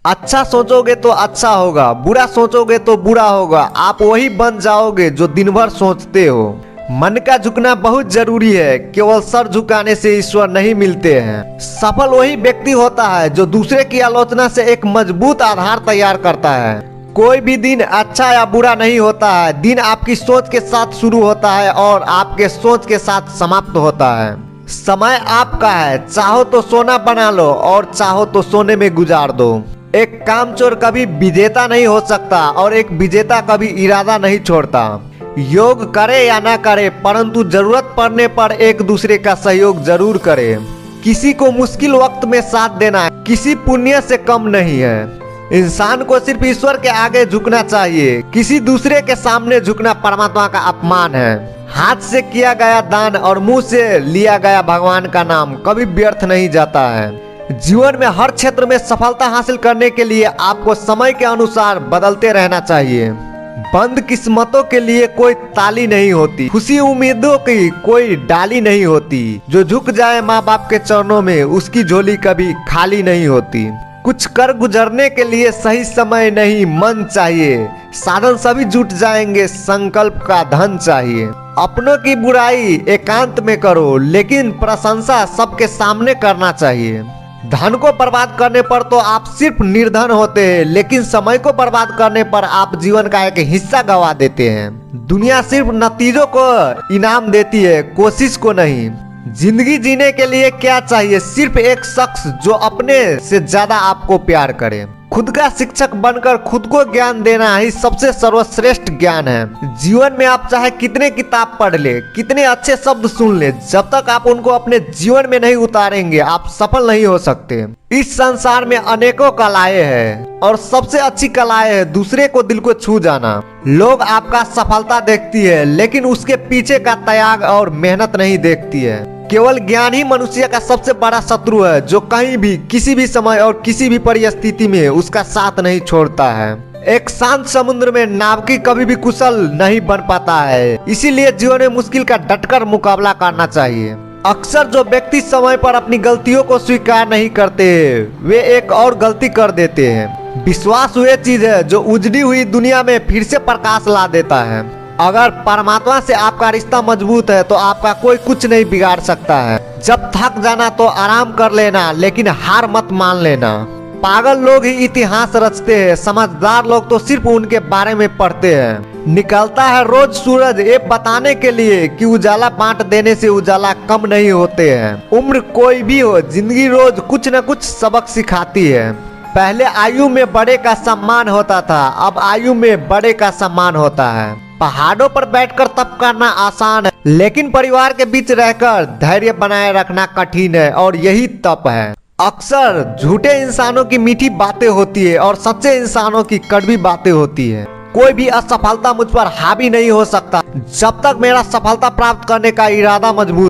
अच्छा सोचोगे तो अच्छा होगा, बुरा सोचोगे तो बुरा होगा। आप वही बन जाओगे जो दिन भर सोचते हो। मन का झुकना बहुत जरूरी है, केवल सर झुकाने से ईश्वर नहीं मिलते हैं। सफल वही व्यक्ति होता है जो दूसरे की आलोचना से एक मजबूत आधार तैयार करता है। कोई भी दिन अच्छा या बुरा नहीं होता है, दिन आपकी सोच के साथ शुरू होता है और आपके सोच के साथ समाप्त होता है। समय आपका है, चाहो तो सोना बना लो और चाहो तो सोने में गुजार दो। एक कामचोर कभी विजेता नहीं हो सकता और एक विजेता कभी इरादा नहीं छोड़ता। योग करे या ना करे, परंतु जरूरत पड़ने पर एक दूसरे का सहयोग जरूर करे। किसी को मुश्किल वक्त में साथ देना किसी पुण्य से कम नहीं है। इंसान को सिर्फ ईश्वर के आगे झुकना चाहिए, किसी दूसरे के सामने झुकना परमात्मा का अपमान है। हाथ से किया गया दान और मुंह से लिया गया भगवान का नाम कभी व्यर्थ नहीं जाता है। जीवन में हर क्षेत्र में सफलता हासिल करने के लिए आपको समय के अनुसार बदलते रहना चाहिए। बंद किस्मतों के लिए कोई ताली नहीं होती, खुशी उम्मीदों की कोई डाली नहीं होती। जो झुक जाए माँ बाप के चरणों में, उसकी झोली कभी खाली नहीं होती। कुछ कर गुजरने के लिए सही समय नहीं, मन चाहिए। साधन सभी जुट जाएंगे, संकल्प का धन चाहिए। अपनों की बुराई एकांत में करो, लेकिन प्रशंसा सबके सामने करना चाहिए। धन को बर्बाद करने पर तो आप सिर्फ निर्धन होते हैं, लेकिन समय को बर्बाद करने पर आप जीवन का एक हिस्सा गंवा देते हैं। दुनिया सिर्फ नतीजों को इनाम देती है, कोशिश को नहीं। जिंदगी जीने के लिए क्या चाहिए? सिर्फ एक शख्स जो अपने से ज्यादा आपको प्यार करे। खुद का शिक्षक बनकर खुद को ज्ञान देना ही सबसे सर्वश्रेष्ठ ज्ञान है। जीवन में आप चाहे कितने किताब पढ़ ले, कितने अच्छे शब्द सुन ले, जब तक आप उनको अपने जीवन में नहीं उतारेंगे, आप सफल नहीं हो सकते। इस संसार में अनेकों कलाएं हैं और सबसे अच्छी कलाएं है दूसरे को दिल को छू जाना। लोग आपका सफलता देखती है, लेकिन उसके पीछे का त्याग और मेहनत नहीं देखती है। केवल ज्ञान ही मनुष्य का सबसे बड़ा शत्रु है, जो कहीं भी किसी भी समय और किसी भी परिस्थिति में उसका साथ नहीं छोड़ता है। एक शांत समुद्र में नाविक कभी भी कुशल नहीं बन पाता है, इसीलिए जीवन में मुश्किल का डटकर मुकाबला करना चाहिए। अक्सर जो व्यक्ति समय पर अपनी गलतियों को स्वीकार नहीं करते, वे एक और गलती कर देते हैं। विश्वास वह चीज है जो उजड़ी हुई दुनिया में फिर से प्रकाश ला देता है। अगर परमात्मा से आपका रिश्ता मजबूत है तो आपका कोई कुछ नहीं बिगाड़ सकता है। जब थक जाना तो आराम कर लेना, लेकिन हार मत मान लेना। पागल लोग ही इतिहास रचते हैं, समझदार लोग तो सिर्फ उनके बारे में पढ़ते हैं। निकलता है रोज सूरज ये बताने के लिए कि उजाला बांट देने से उजाला कम नहीं होते हैं। उम्र कोई भी हो, जिंदगी रोज कुछ न कुछ सबक सिखाती है। पहले आयु में बड़े का सम्मान होता था, अब आयु में बड़े का सम्मान होता है। पहाड़ों पर बैठकर तप करना आसान है, लेकिन परिवार के बीच रहकर धैर्य बनाए रखना कठिन है, और यही तप है। अक्सर झूठे इंसानों की मीठी बातें होती है और सच्चे इंसानों की कड़वी बातें होती है। कोई भी असफलता मुझ पर हावी नहीं हो सकता, जब तक मेरा सफलता प्राप्त करने का इरादा मजबूत